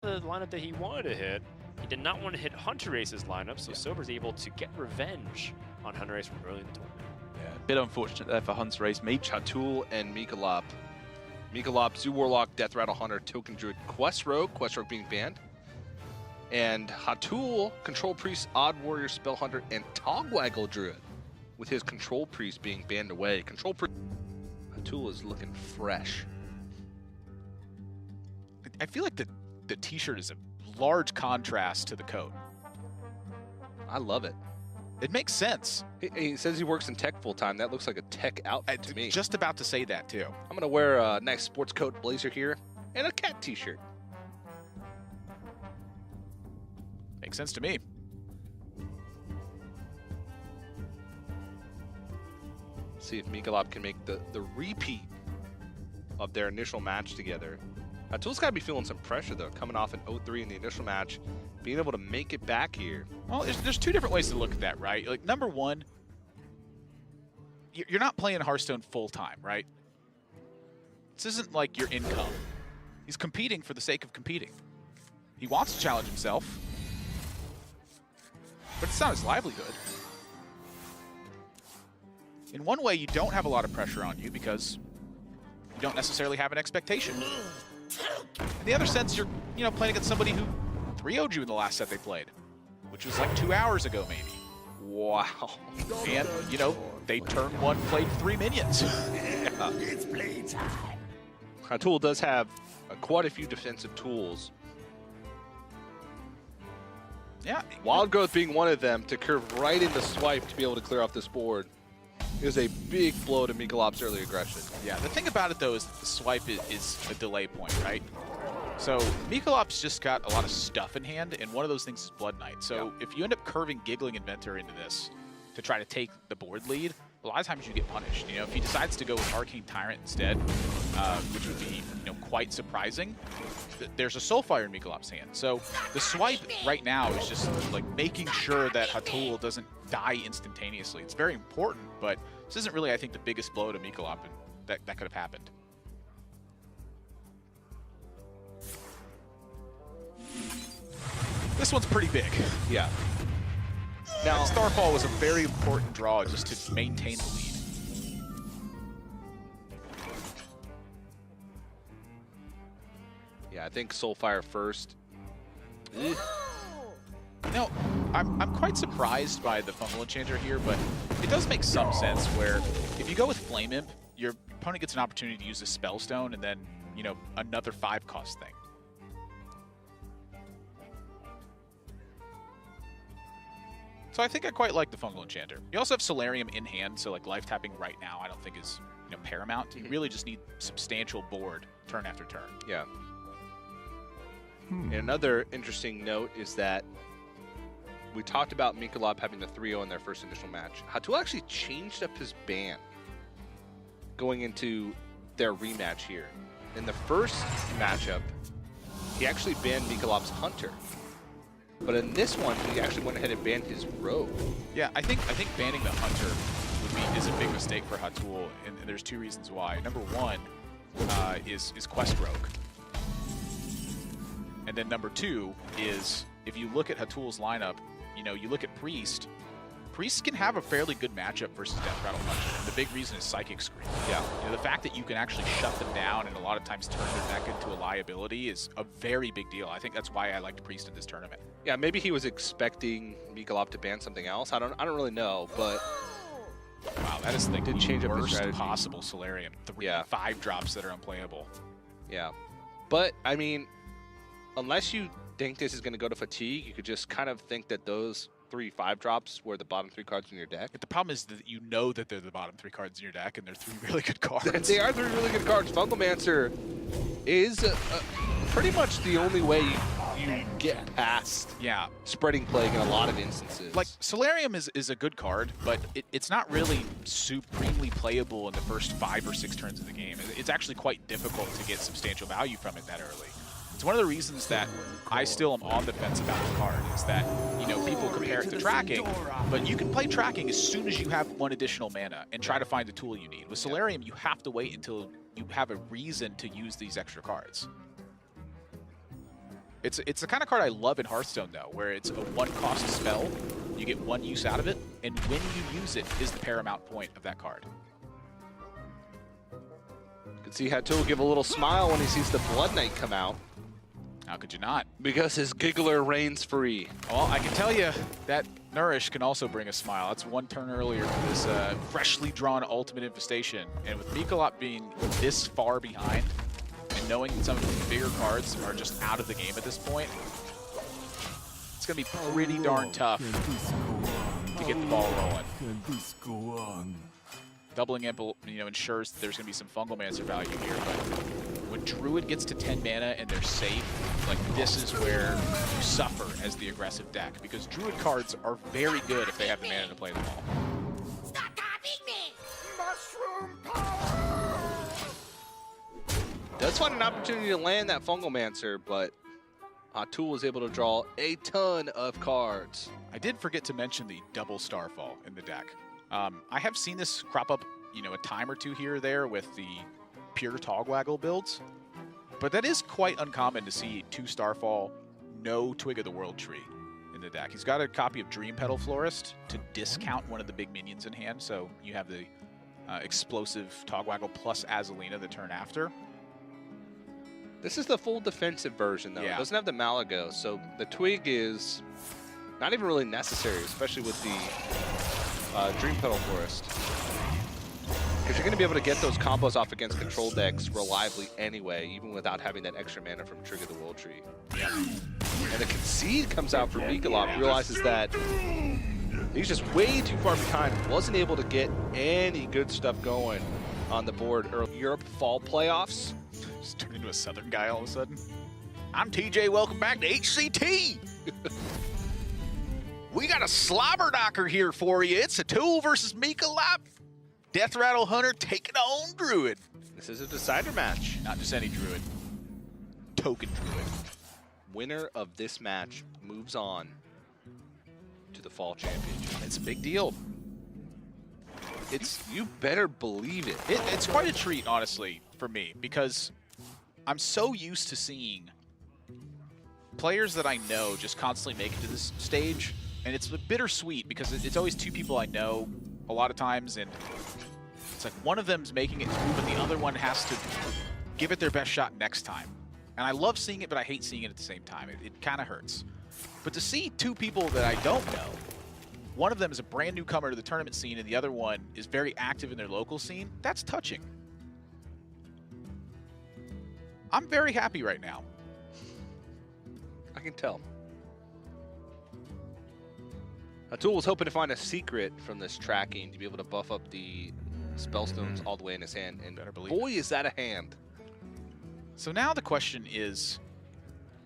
the lineup that he wanted to hit. He did not want to hit Hunter Race's lineup, so Sober's able to get revenge on Hunter Race from early in the tournament. Yeah, a bit unfortunate there for Hunter Race. Hatul and mikolop. Mikolop, Zoo Warlock, Death Rattle Hunter, Token Druid, Quest Rogue being banned. And Hatul, Control Priest, Odd Warrior, Spell Hunter, and Togwaggle Druid, with his Control Priest being banned away. Control Priest, Hatul is looking fresh. I feel like the t-shirt is a large contrast to the coat. I love it. It makes sense. He says he works in tech full time. That looks like a tech outfit to me. Just about to say that too. I'm gonna wear a nice sports coat blazer here and a cat t-shirt. Makes sense to me. See if mikolop can make the repeat of their initial match together. Hatul's got to be feeling some pressure, though, coming off an 0-3 in the initial match, being able to make it back here. Well, there's two different ways to look at that, right? Like, number one, you're not playing Hearthstone full-time, right? This isn't like your income. He's competing for the sake of competing. He wants to challenge himself, but it's not his livelihood. In one way, you don't have a lot of pressure on you because you don't necessarily have an expectation. In the other sense, you're playing against somebody who 3-0'd you in the last set they played, which was like 2 hours ago, maybe. Wow. And, they turn one, played 3 minions. Yeah. It's playtime. Hatul does have quite a few defensive tools. Yeah. Wild Growth being one of them, to curve right into Swipe to be able to clear off this board is a big blow to mikolop's early aggression. Yeah, the thing about it, though, is that the swipe is a delay point, right? So mikolop's just got a lot of stuff in hand, and one of those things is Blood Knight. So if you end up curving Giggling Inventor into this to try to take the board lead, a lot of times you get punished. If he decides to go with Arcane Tyrant instead, which would be quite surprising, there's a Soulfire in mikolop's hand. So the swipe right now is just like making sure that Hatul doesn't die instantaneously. It's very important, but this isn't really, I think, the biggest blow to mikolop that could have happened. This one's pretty big. Yeah. Now, Starfall was a very important draw just to maintain the lead. Yeah, I think Soulfire first. I'm quite surprised by the Fungal Enchanter here, but it does make some sense where if you go with Flame Imp, your opponent gets an opportunity to use a Spellstone and then, another 5-cost thing. So I think I quite like the Fungal Enchanter. You also have Solarium in hand, so like life tapping right now I don't think is paramount. You really just need substantial board turn after turn. Yeah. And another interesting note is that we talked about mikolop having the 3-0 in their first initial match. Hatul actually changed up his ban going into their rematch here. In the first matchup, he actually banned mikolop's Hunter. But in this one, he actually went ahead and banned his Rogue. Yeah, I think banning the Hunter is a big mistake for Hatul, and there's 2 reasons why. Number one is Quest Rogue. And then number 2 is, if you look at Hatul's lineup, you look at Priest. Priest can have a fairly good matchup versus Death Rattle Hunter, and the big reason is Psychic Screen. Yeah. The fact that you can actually shut them down and a lot of times turn their deck into a liability is a very big deal. I think that's why I liked Priest in this tournament. Yeah, maybe he was expecting mikolop to ban something else. I don't really know, but wow, that is the did change up his worst strategy. possible Solarium. 5 drops that are unplayable. Yeah, but I mean, unless you think this is going to go to fatigue, you could just kind of think that those 3 5-drops were the bottom 3 cards in your deck. But the problem is that that they're the bottom 3 cards in your deck, and they're 3 really good cards. They are 3 really good cards. Fungalmancer is pretty much the only way you get past Spreading Plague in a lot of instances. Like, Solarium is a good card, but it's not really supremely playable in the first 5 or 6 turns of the game. It's actually quite difficult to get substantial value from it that early. It's one of the reasons that I still am on the fence about the card, is that, people compare it to tracking, but you can play tracking as soon as you have 1 additional mana and try to find the tool you need. With Solarium, you have to wait until you have a reason to use these extra cards. It's the kind of card I love in Hearthstone, though, where it's a one-cost spell, you get one use out of it, and when you use it is the paramount point of that card. You can see Hatul give a little smile when he sees the Blood Knight come out. How could you not? Because his Giggler reigns free. Well, I can tell you that Nourish can also bring a smile. That's one turn earlier for this freshly drawn Ultimate Infestation. And with mikolop being this far behind, and knowing that some of the bigger cards are just out of the game at this point, it's going to be pretty darn tough to get the ball rolling. Doubling Imp, ensures that there's going to be some Fungalmancer value here, but when Druid gets to 10 mana and they're safe, like this is where you suffer as the aggressive deck, because Druid cards are very good if they have the mana to play them all. Stop copying me! Mushroom power! Does find an opportunity to land that Fungalmancer, but Hatul was able to draw a ton of cards. I did forget to mention the double Starfall in the deck. I have seen this crop up, a time or two here or there with the pure Togwaggle builds, but that is quite uncommon to see 2 Starfall, no Twig of the World Tree in the deck. He's got a copy of Dream Petal Florist to discount one of the big minions in hand, so you have the explosive Togwaggle plus Azalina the turn after. This is the full defensive version, though. Yeah. It doesn't have the Malagos, so the Twig is not even really necessary, especially with the Dream Petal Florist. Because you're going to be able to get those combos off against control decks reliably anyway, even without having that extra mana from Trigger the World Tree. Yeah. And the Concede comes out from mikolop, realizes that he's just way too far behind, wasn't able to get any good stuff going on the board early. Europe Fall Playoffs. Just turned into a Southern guy all of a sudden. I'm TJ, welcome back to HCT! We got a slobber knocker here for you. It's Hatul versus mikolop. Death Rattle Hunter taking on Druid. This is a decider match. Not just any Druid. Token Druid. Winner of this match moves on to the Fall Championship. It's a big deal. You better believe it. It's quite a treat, honestly, for me, because I'm so used to seeing players that I know just constantly make it to this stage, and it's bittersweet because it's always 2 people I know a lot of times, and it's like one of them's making it through, but the other one has to give it their best shot next time. And I love seeing it, but I hate seeing it at the same time. It kind of hurts. But to see 2 people that I don't know, one of them is a brand newcomer to the tournament scene, and the other one is very active in their local scene, that's touching. I'm very happy right now. I can tell. Hatul was hoping to find a secret from this tracking to be able to buff up the Spellstones all the way in his hand, and boy, is that a hand. So now the question is,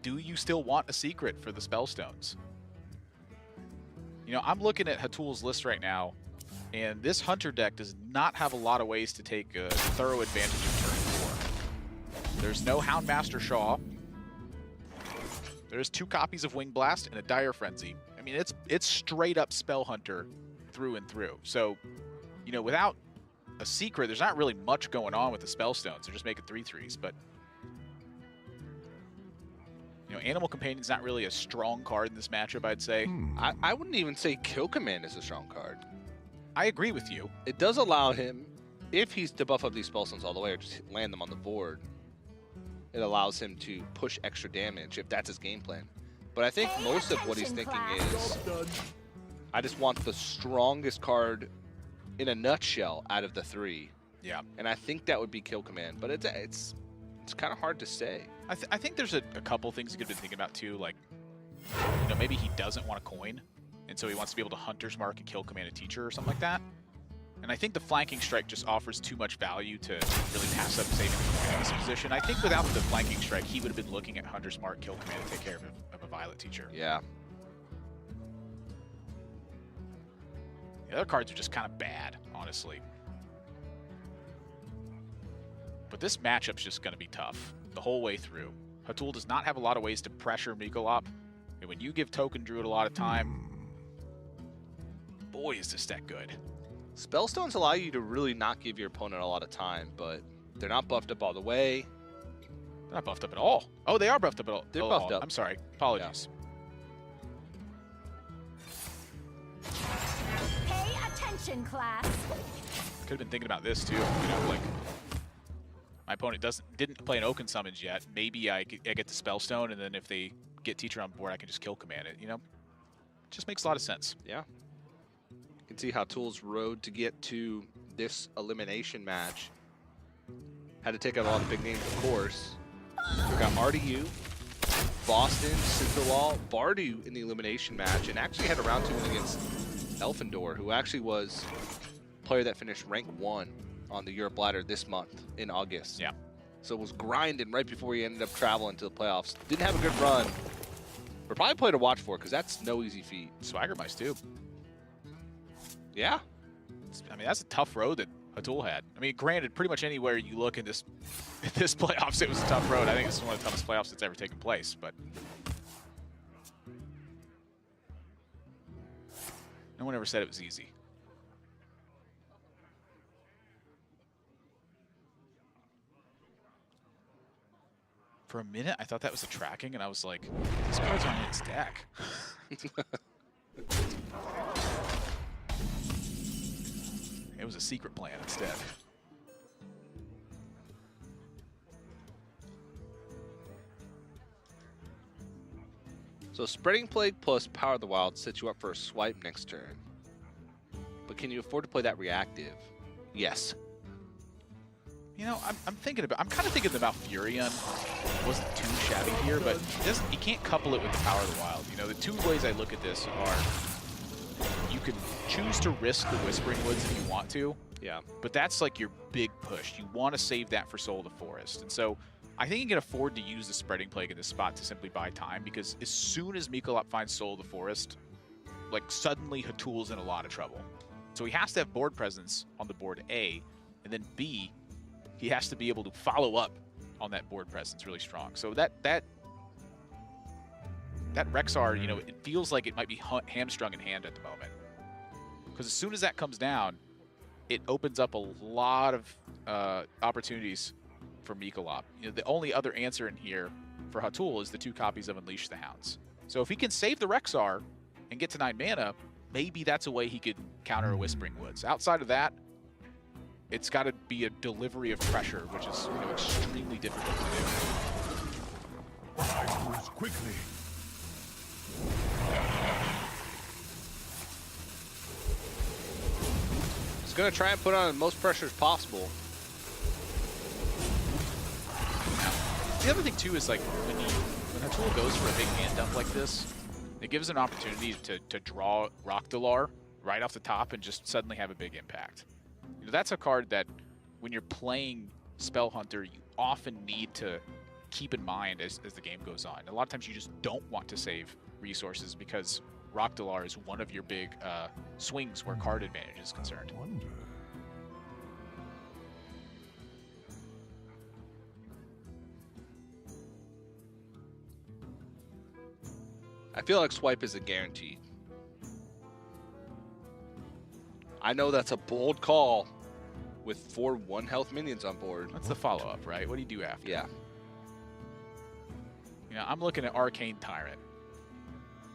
do you still want a secret for the Spellstones? I'm looking at Hatul's list right now, and this Hunter deck does not have a lot of ways to take a thorough advantage of turn 4. There's no Houndmaster Shaw. There's 2 copies of Wing Blast and a Dire Frenzy. I mean, it's straight up Spell Hunter through and through. So, without a secret, there's not really much going on with the Spellstones. They're just making 3/3s, but Animal Companion's not really a strong card in this matchup, I'd say. I wouldn't even say Kill Command is a strong card. I agree with you. It does allow him, if he's to buff up these Spellstones all the way or just land them on the board, it allows him to push extra damage if that's his game plan. But I think most of what he's thinking is, I just want the strongest card in a nutshell out of the 3. Yeah. And I think that would be Kill Command, but it's kind of hard to say. I think there's a couple things he could have been thinking about too, like, maybe he doesn't want a coin, and so he wants to be able to Hunter's Mark and Kill Command a teacher or something like that. And I think the Flanking Strike just offers too much value to really pass up saving the coin in this position. I think without the Flanking Strike, he would have been looking at Hunter's Mark, Kill Command to take care of a Violet teacher. Yeah. The other cards are just kind of bad, honestly. But this matchup's just going to be tough the whole way through. Hatul does not have a lot of ways to pressure mikolop, and when you give Token Druid a lot of time, boy, is this deck good. Spellstones allow you to really not give your opponent a lot of time, but they're not buffed up all the way. They're not buffed up at all. Oh, they are buffed up at all. They're buffed up. I'm sorry. Apologies. Pay attention, class. Could have been thinking about this too. You know, like my opponent didn't play an Oaken Summons yet. Maybe I get the Spellstone, and then if they get Teacher on board, I can just kill command it. You know, just makes a lot of sense. Yeah. You can see how Tool's road to get to this elimination match had to take out a lot of big names, of course. We got RDU, Boston, Cinderwall, Bardu in the elimination match, and actually had a round 2 win against Elfendor, who actually was a player that finished rank 1 on the Europe ladder this month in August. Yeah. So was grinding right before he ended up traveling to the playoffs. Didn't have a good run, but probably a player to watch for because that's no easy feat. Swagger Mice too. Yeah. I mean, that's a tough road that Hatul had. I mean, granted, pretty much anywhere you look in this playoffs, it was a tough road. I think this is one of the toughest playoffs that's ever taken place, but no one ever said it was easy. For a minute, I thought that was a tracking, and I was like, this card's on its deck. It was a secret plan instead. So Spreading Plague plus Power of the Wild sets you up for a swipe next turn. But can you afford to play that reactive? Yes. You know, I'm kind of thinking the Malfurion wasn't too shabby here, but you can't couple it with the Power of the Wild. You know, the two ways I look at this are you can choose to risk the Whispering Woods if you want to. Yeah. But that's like your big push. You want to save that for Soul of the Forest. And so I think you can afford to use the Spreading Plague in this spot to simply buy time, because as soon as mikolop finds Soul of the Forest, like suddenly Hatul's in a lot of trouble. So he has to have board presence on the board A, and then B, he has to be able to follow up on that board presence really strong. So that Rexar, you know, it feels like it might be hamstrung in hand at the moment. Because as soon as that comes down, it opens up a lot of opportunities for mikolop. You know, the only other answer in here for Hatul is the 2 copies of Unleash the Hounds. So if he can save the Rexar and get to 9 mana, maybe that's a way he could counter a Whispering Woods. Outside of that, it's got to be a delivery of pressure, which is, you know, extremely difficult to do. I move quickly. He's going to try and put on the most pressure as possible. The other thing too is like when Hatul goes for a big hand dump like this, it gives an opportunity to draw Rockdalar right off the top and just suddenly have a big impact. You know, that's a card that when you're playing Spell Hunter, you often need to keep in mind as the game goes on. A lot of times you just don't want to save resources because Rockdalar is one of your big swings where card advantage is concerned. I feel like swipe is a guarantee. I know that's a bold call with 4 1-health minions on board. That's the follow-up, right? What do you do after? Yeah. You know, I'm looking at Arcane Tyrant.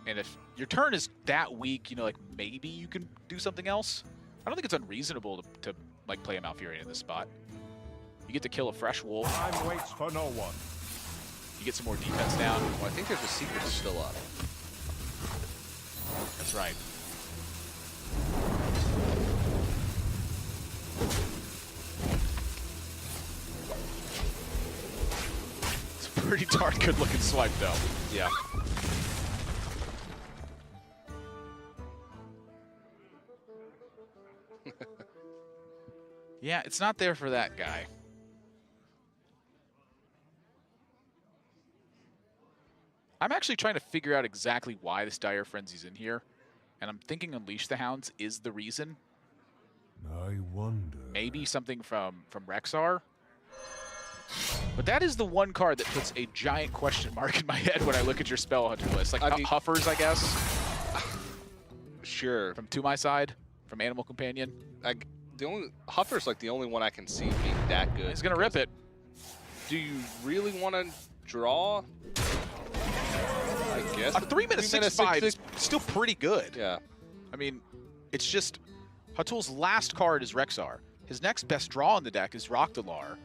And if your turn is that weak, you know, like maybe you can do something else. I don't think it's unreasonable to like play a Malfurion in this spot. You get to kill a fresh wolf. Time waits for no one. You get some more defense down. Well, I think there's a secret still up. That's right. It's a pretty darn good looking swipe though. Yeah. Yeah, it's not there for that guy. I'm actually trying to figure out exactly why this Dire Frenzy's in here, and I'm thinking Unleash the Hounds is the reason. I wonder. Maybe something from Rexar. But that is the one card that puts a giant question mark in my head when I look at your Spell Hunter list. Like Huffers, I guess. Sure. From To My Side, from Animal Companion. The only Huffer's like the only one I can see being that good. He's gonna rip it. Do you really want to draw? I guess. A 3-minute 6-5 is still pretty good. Yeah. I mean, it's just Hatul's last card is Rexxar. His next best draw in the deck is Rockdalar.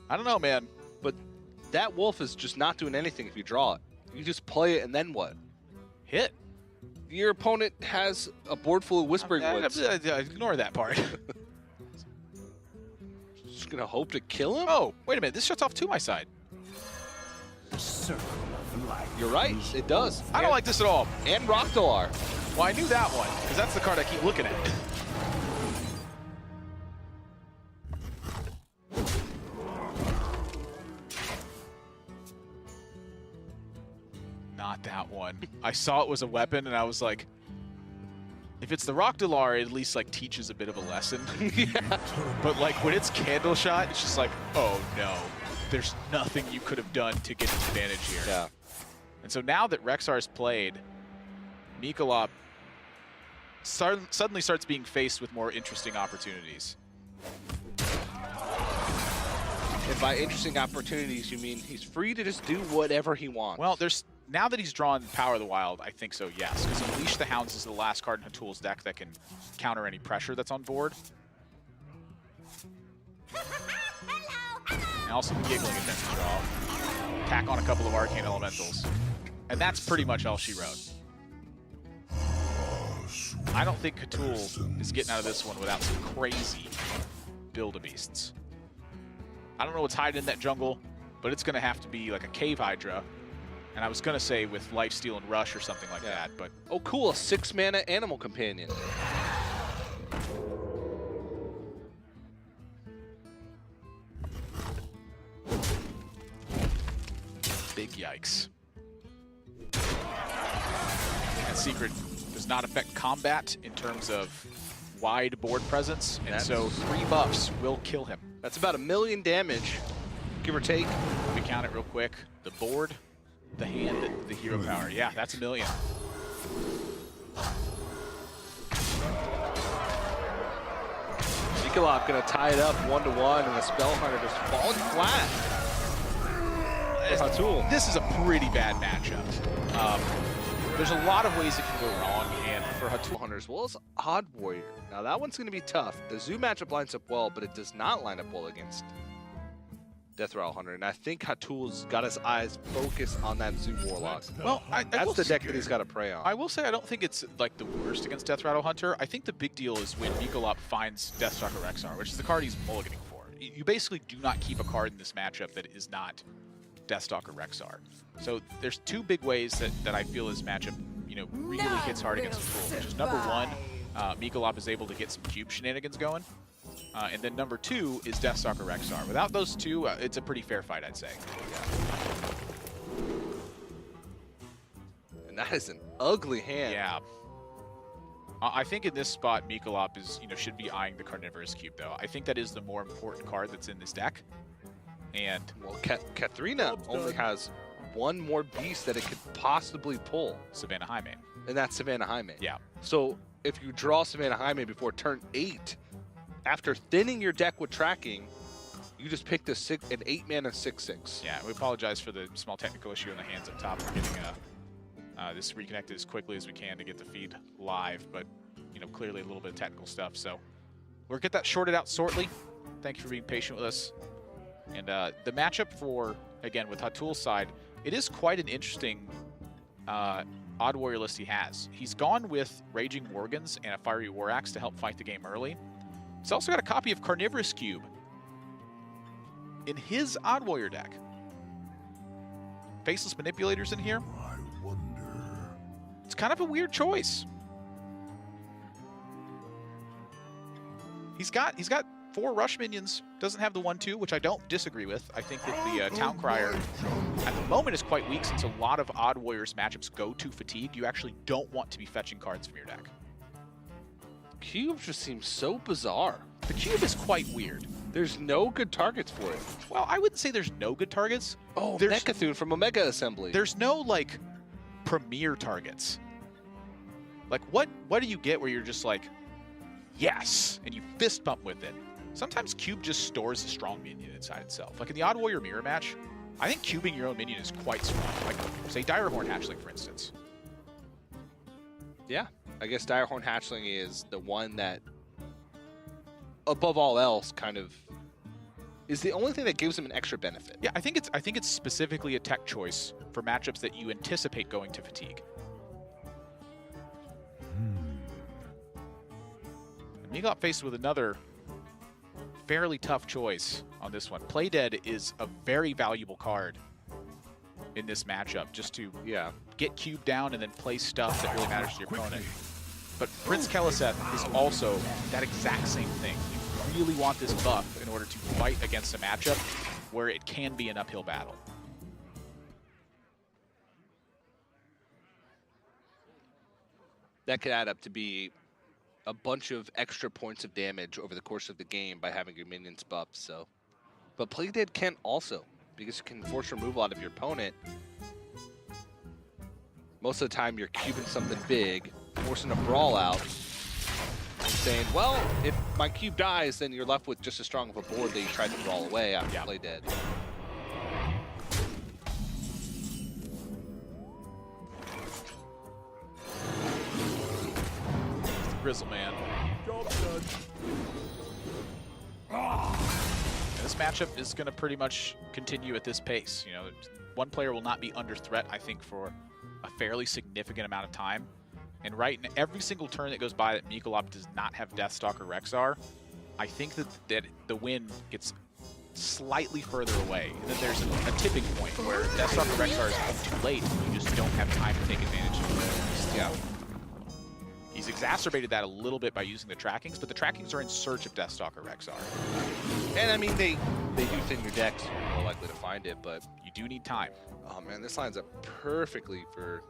I don't know, man. But that wolf is just not doing anything if you draw it. You just play it and then what? Hit. Your opponent has a board full of Whispering Woods. Ignore that part. Just gonna hope to kill him? Oh, wait a minute. This shuts off to my side. The circle of life. You're right, it does. I don't like this at all. And Rockdalar. Well, I knew that one, because that's the card I keep looking at. Not that one. I saw it was a weapon, and I was like, if it's the Rockdalar, it at least like teaches a bit of a lesson. Yeah. But like when it's Candle Shot, it's just like, oh no, there's nothing you could have done to get an advantage here. Yeah. And so now that Rexxar's played, mikolop suddenly starts being faced with more interesting opportunities. And by interesting opportunities, you mean he's free to just do whatever he wants. Well, now that he's drawn Power of the Wild, I think so, yes. Because Unleash the Hounds is the last card in Hatul's deck that can counter any pressure that's on board. And also the Giggling Adventure draw. Tack on a couple of Arcane Elementals. And that's pretty much all she wrote. I don't think Hatul is getting out of this one without some crazy Build-A-Beasts. I don't know what's hiding in that jungle, but it's going to have to be like a Cave Hydra. And I was going to say with Lifesteal and Rush or something like that, but... Oh, cool, a 6-mana Animal Companion. Big yikes. That secret does not affect combat in terms of wide board presence, and so 3 buffs will kill him. That's about 1 million damage, give or take. Let me count it real quick. The board, the hand, the hero power. Yeah, that's 1 million. mikolop gonna tie it up 1-1, and the Spellhunter just falling flat. Hatul. This is a pretty bad matchup. There's a lot of ways it can go wrong, and for Hatul Hunter as well as Odd Warrior. Now that one's gonna be tough. The Zoo matchup lines up well, but it does not line up well against Death Rattle Hunter, and I think Hatul's got his eyes focused on that Zoo Warlock. Well, that's the deck that he's got to prey on. I will say I don't think it's like the worst against Death Rattle Hunter. I think the big deal is when mikolop finds Deathstalker Rexxar, which is the card he's mulliganing for. You basically do not keep a card in this matchup that is not Deathstalker Rexxar. So there's 2 big ways that I feel this matchup, really hits hard against Hatul, which is number 1, mikolop is able to get some cube shenanigans going. And then number 2 is Deathstalker Rexxar. Without those 2, it's a pretty fair fight, I'd say. And that is an ugly hand. Yeah. I think in this spot, mikolop is, should be eyeing the Carnivorous Cube, though. I think that is the more important card that's in this deck. And well, Katharina only has 1 more beast that it could possibly pull. Savannah Highmane. And that's Savannah Highmane. Yeah. So if you draw Savannah Highmane before turn 8, after thinning your deck with tracking, you just picked an 8-mana 6/6. Yeah, we apologize for the small technical issue in the hands up top. We're getting this reconnected as quickly as we can to get the feed live, but clearly a little bit of technical stuff. So we'll get that sorted out shortly. Thank you for being patient with us. And the matchup for, again, with Hatul's side, it is quite an interesting Odd Warrior list he has. He's gone with Raging Worgens and a Fiery War Axe to help fight the game early. He's also got a copy of Carnivorous Cube in his Odd Warrior deck. Faceless Manipulators in here. I wonder. It's kind of a weird choice. He's got 4 Rush minions. Doesn't have the 1/2, which I don't disagree with. I think that the Town Crier at the moment is quite weak since a lot of Odd Warriors matchups go to Fatigue. You actually don't want to be fetching cards from your deck. Cube just seems so bizarre. The cube is quite weird. There's no good targets for it. Well, I wouldn't say there's no good targets. Oh, there's Mechathune from Omega Assembly. There's no, like, premier targets. Like, what do you get where you're just like, yes, and you fist bump with it? Sometimes Cube just stores a strong minion inside itself. Like in the Odd Warrior mirror match, I think cubing your own minion is quite strong. Like, say, Direhorn Hatchling, for instance. Yeah, I guess Direhorn Hatchling is the one that, above all else, kind of is the only thing that gives him an extra benefit. Yeah, I think it's specifically a tech choice for matchups that you anticipate going to fatigue. And Mikolop faced with another fairly tough choice on this one. Play Dead is a very valuable card in this matchup, just to get cube down and then play stuff that really matters to your opponent. But Prince Keleseth is also that exact same thing. You really want this buff in order to fight against a matchup where it can be an uphill battle. That could add up to be a bunch of extra points of damage over the course of the game by having your minions buffed. So, but Play Dead can also, because you can force removal out of your opponent. Most of the time, you're cubing something big, forcing a brawl out, and saying, well, if my cube dies, then you're left with just as strong of a board that you tried to brawl away after Play Dead. Grizzle Man. And this matchup is going to pretty much continue at this pace. You know, one player will not be under threat, I think, for a fairly significant amount of time. And right in every single turn that goes by that Mikolop does not have Deathstalker Rexar, I think that the win gets slightly further away. And then there's a tipping point where Deathstalker Rexar is home too late and you just don't have time to take advantage of it. Yeah. He's exacerbated that a little bit by using the trackings, but the trackings are in search of Deathstalker Rexar. And I mean, they do thin your deck, so you're more likely to find it, but you do need time. Oh man, this lines up perfectly for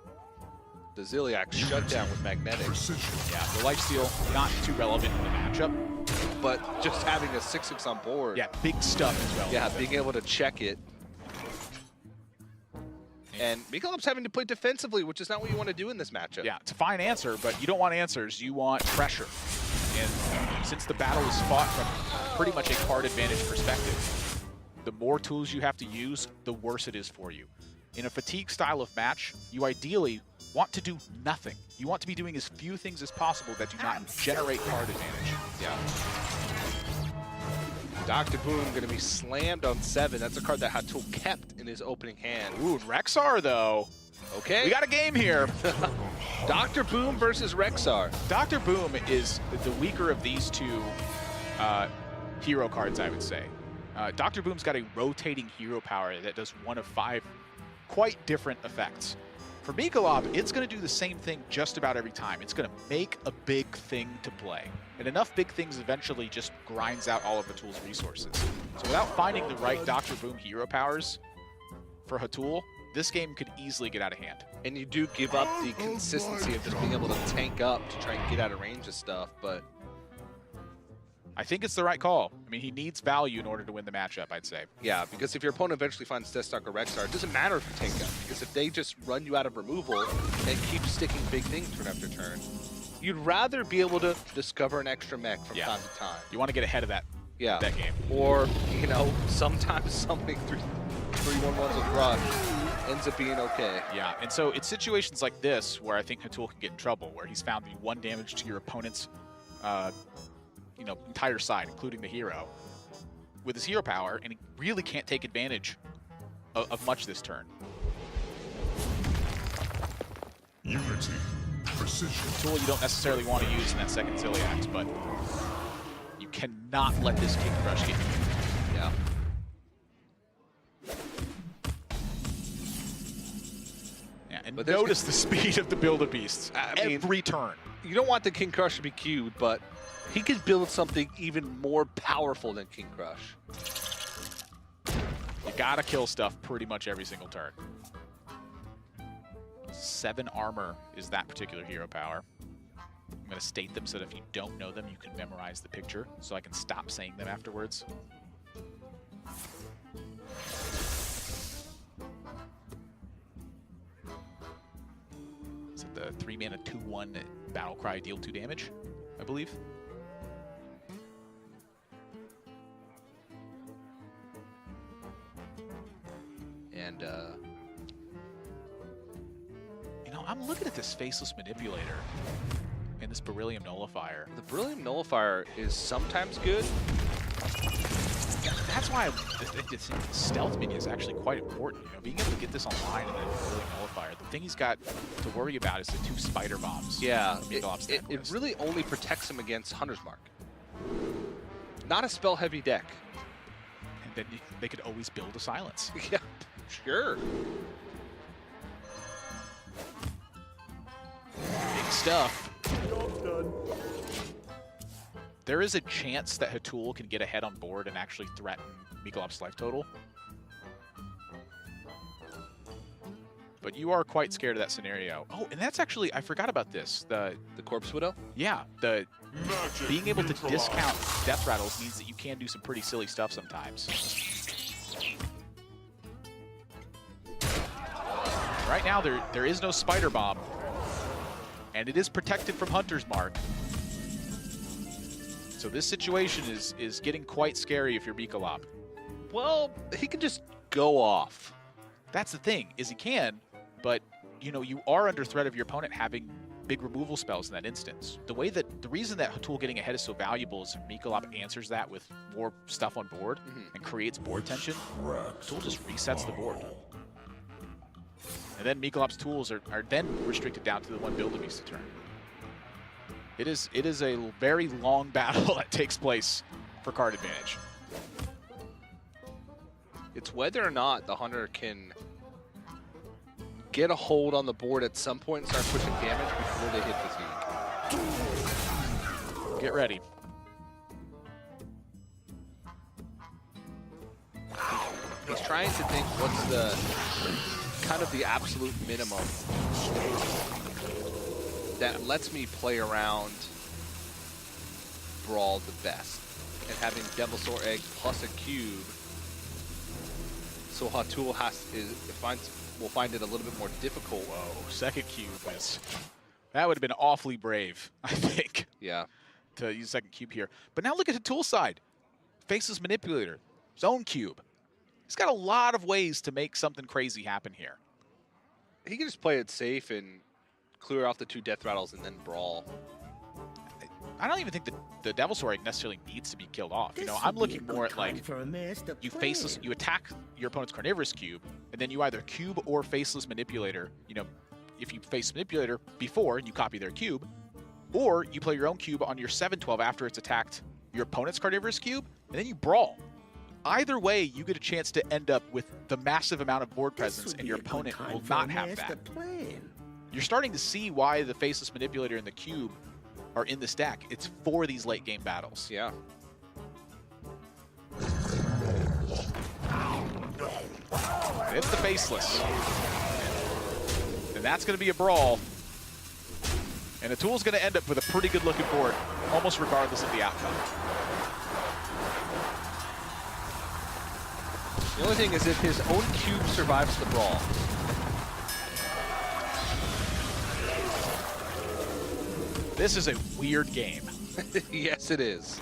the Ziliax shutdown with Magnetic. Yeah, the lifesteal, not too relevant in the matchup. But just having a 6/6 on board. Yeah, big stuff as well. Yeah, being able to check it. And Mikolop's having to play defensively, which is not what you want to do in this matchup. Yeah, it's a fine answer, but you don't want answers. You want pressure. And since the battle is fought from pretty much a card advantage perspective, the more tools you have to use, the worse it is for you. In a fatigue style of match, you ideally want to do nothing. You want to be doing as few things as possible that do not generate card advantage. Yeah. Dr. Boom going to be slammed on 7. That's a card that Hatul kept in his opening hand. Ooh, Rexar, though. Okay. We got a game here. Dr. Boom versus Rexar. Dr. Boom is the weaker of these two hero cards, I would say. Dr. Boom's got a rotating hero power that does one of 5 quite different effects. For Mikolop, it's going to do the same thing just about every time. It's going to make a big thing to play. And enough big things eventually just grinds out all of Hatul's resources. So without finding the right Dr. Boom hero powers for Hatul, this game could easily get out of hand. And you do give up the consistency of just being able to tank up to try and get out of range of stuff, but I think it's the right call. I mean, he needs value in order to win the matchup, I'd say. Yeah, because if your opponent eventually finds Deathstalker Rexar, it doesn't matter if you tank up, because if they just run you out of removal and keep sticking big things turn after turn, you'd rather be able to discover an extra mech from time to time. You want to get ahead of that, that game. Or, you know, sometimes something 3/1/1s with Rush ends up being okay. Yeah, and so it's situations like this where I think Hatul can get in trouble, where he's found the 1 damage to your opponent's entire side, including the hero, with his hero power, and he really can't take advantage of much this turn. Unity, precision. Tool you don't necessarily want to use in that second Ziliax, but you cannot let this King Crush get you. Yeah. Yeah, and notice the speed of the Build-A-Beasts every turn. You don't want the King Crush to be queued, but he could build something even more powerful than King Crush. You gotta kill stuff pretty much every single turn. 7 armor is that particular hero power. I'm gonna state them so that if you don't know them, you can memorize the picture, so I can stop saying them afterwards. the 3-mana 2/1 Battlecry deal 2 damage, I believe. And you know, I'm looking at this Faceless Manipulator and this Beryllium Nullifier. the Beryllium Nullifier is sometimes good. That's why I think this stealth minion is actually quite important. You know, being able to get this online and then Beryllium Nullifier. The thing he's got to worry about is the 2 Spider Bombs. Yeah, from it Mikolop's deck list. really only protects him against Hunter's Mark. Not a spell-heavy deck. And then they could always build a silence. Yeah, sure. Big stuff. There is a chance that Hatul can get ahead on board and actually threaten Mikolop's life total. But you are quite scared of that scenario. Oh, and that's actually, I forgot about this. The Corpse Widow? Yeah, being able to discount death rattles means that you can do some pretty silly stuff sometimes. Right now, there is no Spider Bomb, and it is protected from Hunter's Mark. So this situation is getting quite scary if you're Mikolop. Well, he can just go off. That's the thing, is he can, but you know, you are under threat of your opponent having big removal spells in that instance. The reason that Hatul getting ahead is so valuable is if Mikolop answers that with more stuff on board and creates board tension, Hatul just resets the board. And then Mikolop's tools are then restricted down to the 1 build beast a turn. It is a very long battle that takes place for card advantage. It's whether or not the Hunter can get a hold on the board at some point and start pushing damage before they hit fatigue. Get ready. He's trying to think what's the kind of the absolute minimum that lets me play around Brawl the best. And having Devilsaur Egg plus a cube, so Hatul will find it a little bit more difficult. Whoa, second cube that would have been awfully brave, I think. Yeah. To use second cube here. But now look at Hatul's side. Faceless Manipulator, Zone Cube. He's got a lot of ways to make something crazy happen here. He can just play it safe and clear off the 2 death rattles and then brawl. I don't even think the Devilsaur Egg necessarily needs to be killed off. You know, I'm looking more at like you attack your opponent's Carnivorous Cube, and then you either cube or Faceless Manipulator. You know, if you face Manipulator before and you copy their cube, or you play your own cube on your 7/12 after it's attacked your opponent's Carnivorous Cube, and then you brawl. Either way, you get a chance to end up with the massive amount of board presence, and your opponent will not have that. You're starting to see why the Faceless Manipulator and the Cube are in this deck. It's for these late game battles. Yeah. It's the Faceless. And that's going to be a brawl. And Hatul's going to end up with a pretty good looking board, almost regardless of the outcome. The only thing is if his own cube survives the brawl. This is a weird game. Yes, it is.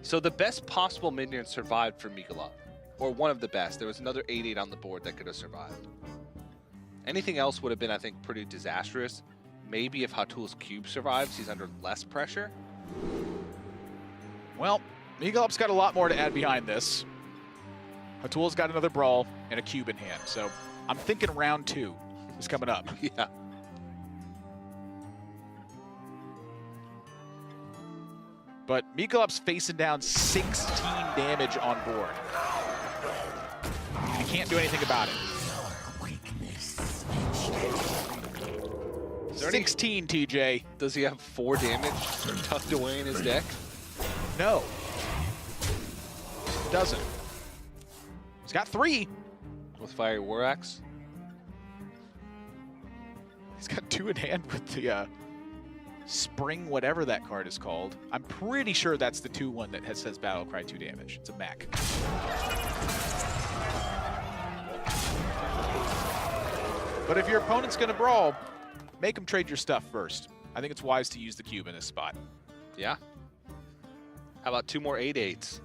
So the best possible minion survived for Mikolop, or one of the best. There was another 8/8 on the board that could have survived. Anything else would have been, I think, pretty disastrous. Maybe if Hatul's cube survives, he's under less pressure. Well, Mikolop's got a lot more to add behind this. Hatul's got another brawl and a cube in hand, so I'm thinking round 2 is coming up. Yeah. But Mikolop's facing down 16 damage on board. You can't do anything about it. 16, TJ. Does he have 4 damage tucked away in his deck? No. Doesn't. He's got 3. With Fiery War Axe? He's got 2 in hand with the Spring, whatever that card is called. I'm pretty sure that's the 2/1 that says Battlecry 2 damage. It's a mech. But if your opponent's going to brawl, make them trade your stuff first. I think it's wise to use the cube in this spot. Yeah. How about 2 more 8/8s?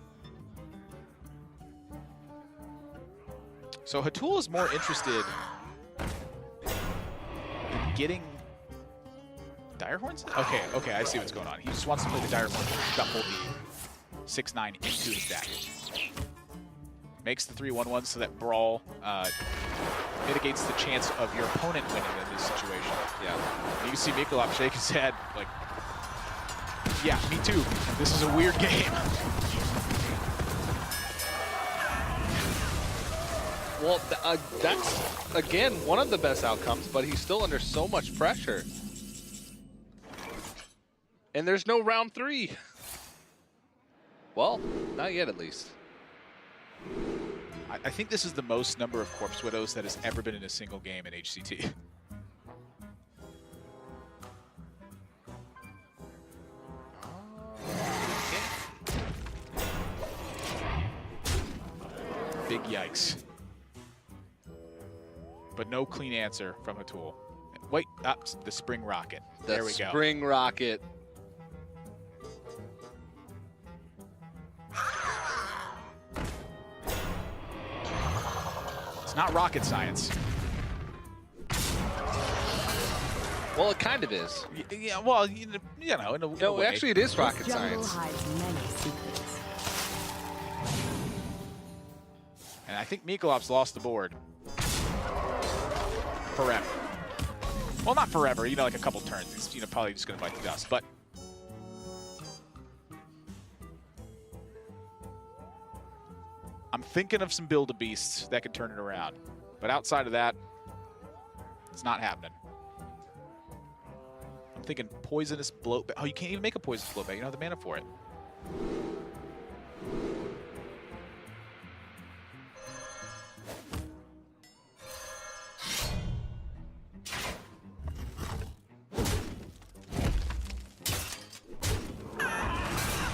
So Hatul is more interested in getting Dire Horns? Okay, I see what's going on. He just wants to play the Dire Horns and shuffle the 6/9 into his deck. Makes the 3/1/1 so that Brawl mitigates the chance of your opponent winning in this situation. Yeah. You can see mikolop shake his head like, yeah, me too. This is a weird game. Well, that's, again, one of the best outcomes, but he's still under so much pressure. And there's no round 3. Well, not yet, at least. I think this is the most number of Corpse Widows that has ever been in a single game in HCT. Big yikes. But no clean answer from Hatul. Wait, the Spring Rocket. There we go. The Spring Rocket. It's not rocket science. Well, it kind of is. Yeah, well, you know, in a No, way. actually, it is rocket This jungle science. hides many secrets. And I think mikolop's lost the board. Forever. Well, not forever, you know, like a couple turns. It's, you know, probably just going to bite the dust, but... I'm thinking of some Build-A-Beasts that could turn it around. But outside of that, it's not happening. I'm thinking Poisonous Bloat... Oh, you can't even make a Poisonous Bloat. You don't have the mana for it.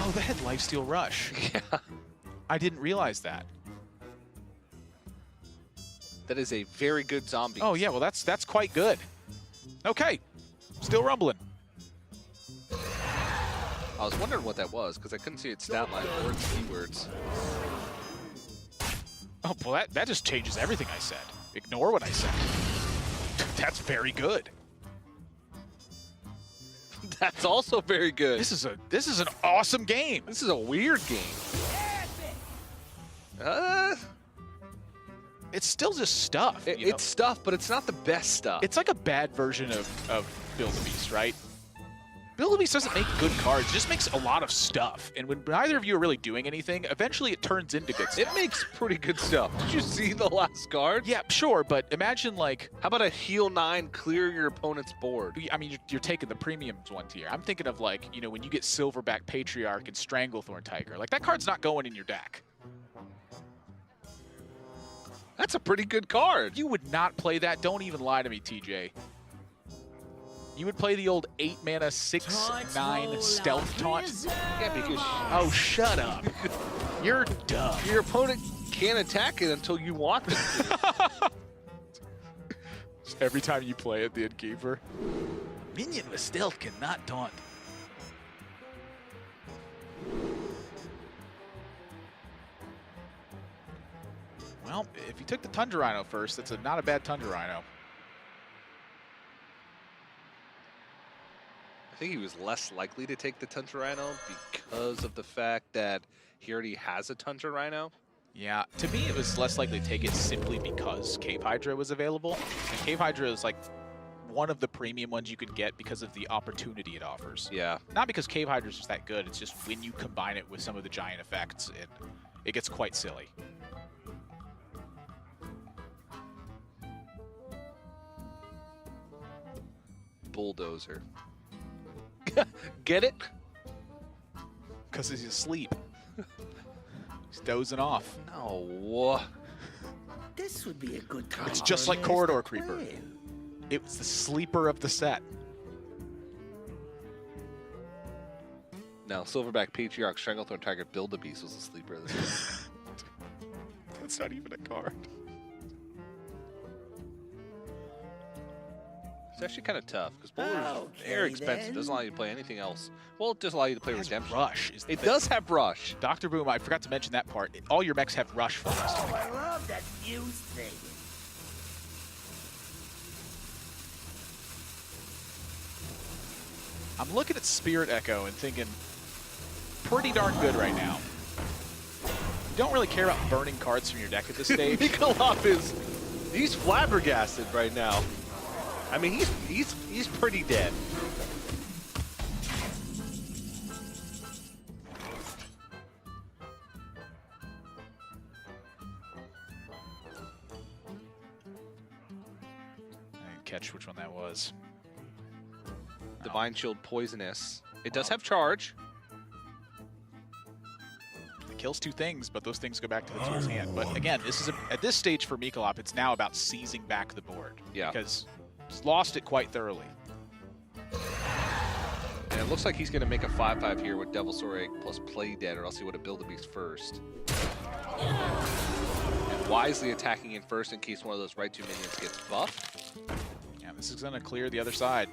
Oh, they had Lifesteal Rush. Yeah. I didn't realize that. That is a very good zombie. Oh, yeah, well, that's quite good. Okay, still rumbling. I was wondering what that was, because I couldn't see its stat line or its keywords. Oh, well, that just changes everything I said. Ignore what I said. That's very good. That's also very good. This is an awesome game. This is a weird game. It's still just stuff. You know? It's stuff, but it's not the best stuff. It's like a bad version of Build-A-Beast, right? Build-A-Beast doesn't make good cards. It just makes a lot of stuff. And when neither of you are really doing anything, eventually it turns into good stuff. It makes pretty good stuff. Did you see the last card? Yeah, sure, but imagine like... How about a heal 9, clear your opponent's board? I mean, you're taking the premiums one tier. I'm thinking of like, you know, when you get Silverback Patriarch and Stranglethorn Tiger. Like, that card's not going in your deck. That's a pretty good card. You would not play that. Don't even lie to me, TJ. You would play the old 8-mana 6/9 Stealth Taunt? Yeah, because Oh, shut up. You're dumb. your opponent can't attack it until you want them to. Every time you play it, the Innkeeper. Minion with stealth cannot taunt. Well, if you took the Tundra Rhino first, that's not a bad Tundra Rhino. I think he was less likely to take the Tundra Rhino because of the fact that he already has a Tundra Rhino. Yeah, to me it was less likely to take it simply because Cave Hydra was available. And Cave Hydra is like one of the premium ones you could get because of the opportunity it offers. Yeah. Not because Cave Hydra is just that good, it's just when you combine it with some of the giant effects, it gets quite silly. Bulldozer. Get it? Because he's asleep. He's dozing off. No. This would be a good card. It's just like Corridor Creeper. It was the sleeper of the set. No, Silverback Patriarch, Stranglethorn Tiger, Build-A-Beast was the sleeper of this. That's not even a card. It's actually kind of tough because bowlers are Okay, very expensive. then. Doesn't allow you to play anything else. Well, it does allow you to play It has redemption. rush. Is the It thing. does have rush. Dr. Boom, I forgot to mention that part. All your mechs have rush for us. Oh, I love that fuse thing. I'm looking at Spirit Echo and thinking, pretty darn good right now. You don't really care about burning cards from your deck at this stage. mikolop he's flabbergasted right now. I mean, he's pretty dead. I didn't catch which one that was. Divine Shield Poisonous. It does have charge. It kills two things, but those things go back to the tool's hand. But again, this is at this stage for mikolop, it's now about seizing back the board. Yeah. Because he's lost it quite thoroughly. And it looks like he's going to make a 5/5 here with Devilsaur Egg plus Play Dead, or else he would have built a beast first. And wisely attacking in first in case one of those right two minions gets buffed. Yeah, this is going to clear the other side.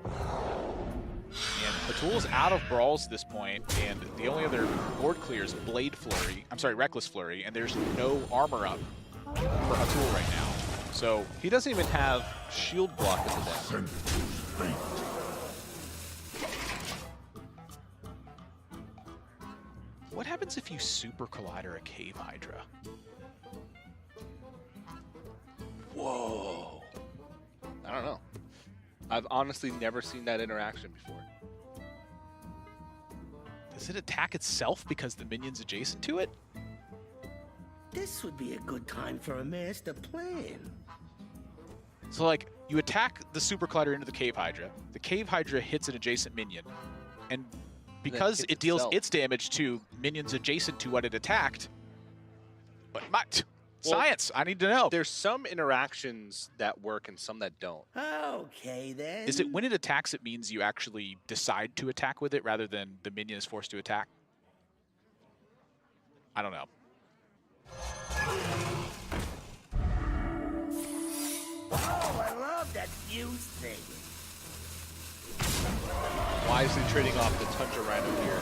And Hatul's out of brawls at this point, and the only other board clear is Blade Flurry. I'm sorry, Reckless Flurry, and there's no armor up for Hatul right now. So He doesn't even have shield block in the deck. Send it to fate. what happens if you Super Collider a Cave Hydra? Whoa. I don't know. I've honestly never seen that interaction before. Does it attack itself because the minion's adjacent to it? This would be a good time for a master plan. So like, you attack the Super Collider into the Cave Hydra hits an adjacent minion, and because hits it deals itself. its damage to minions adjacent to what it attacked, but Well, science, I need to know. There's some interactions that work and some that don't. Okay, then. Is it when it attacks, it means you actually decide to attack with it rather than the minion is forced to attack? I don't know. Oh, I love that fuse thing. Wisely trading off the Tundra Rhino here.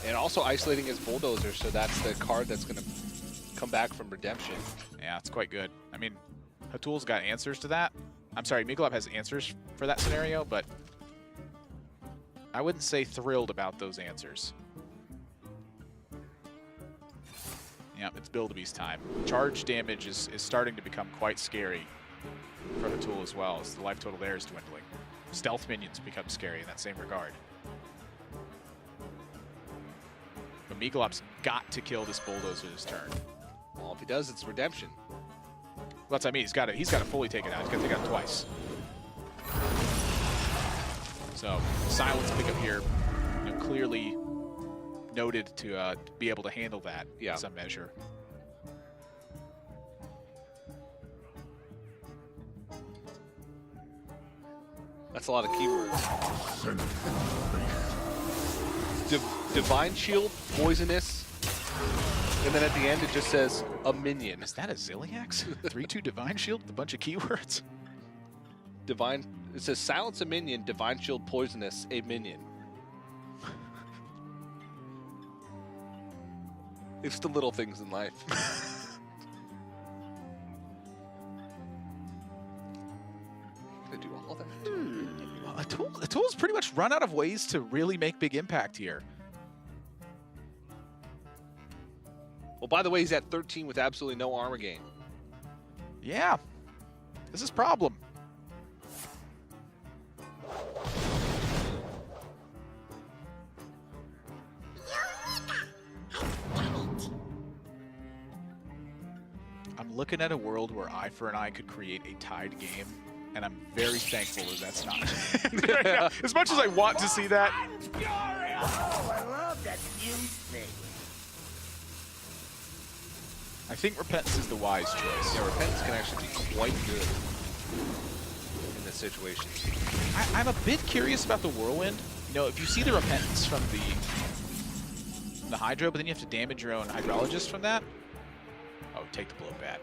And also isolating his Bulldozer, so that's the card that's going to come back from Redemption. Yeah, it's quite good. I mean, Hatul's got answers to that. I'm sorry, mikolop has answers for that scenario, but I wouldn't say thrilled about those answers. Yeah, it's Build-A-Beast time. Charge damage is starting to become quite scary for Hatul as well, as the life total there is dwindling. Stealth minions become scary in that same regard. But mikolop's got to kill this Bulldozer this turn. Well, if he does, it's Redemption. Well, that's what I mean. He's got to fully take it out. He's got to take it out twice. So silence pickup here, clearly noted to be able to handle that in some measure. That's a lot of keywords. Send it to fate. Divine Shield, Poisonous, and then at the end it just says a minion. Is that a Zilliax? 3/2 Divine Shield with a bunch of keywords? Divine. It says silence a minion, Divine Shield, Poisonous, a minion. It's the little things in life. Gonna do all that. Hatul's pretty much run out of ways to really make big impact here. Well, by the way, he's at 13 with absolutely no armor gain. Yeah, this is a problem. I'm looking at a world where eye for an eye could create a tied game, and I'm very thankful that that's not. As much as I want to see that. Oh, I love that fuse thing. I think Repentance is the wise choice. Yeah, Repentance can actually be quite good in this situation. I'm a bit curious about the Whirlwind. You know, if you see the Repentance from the Hydro, but then you have to damage your own Hydrologist from that. Oh, take the blow bad.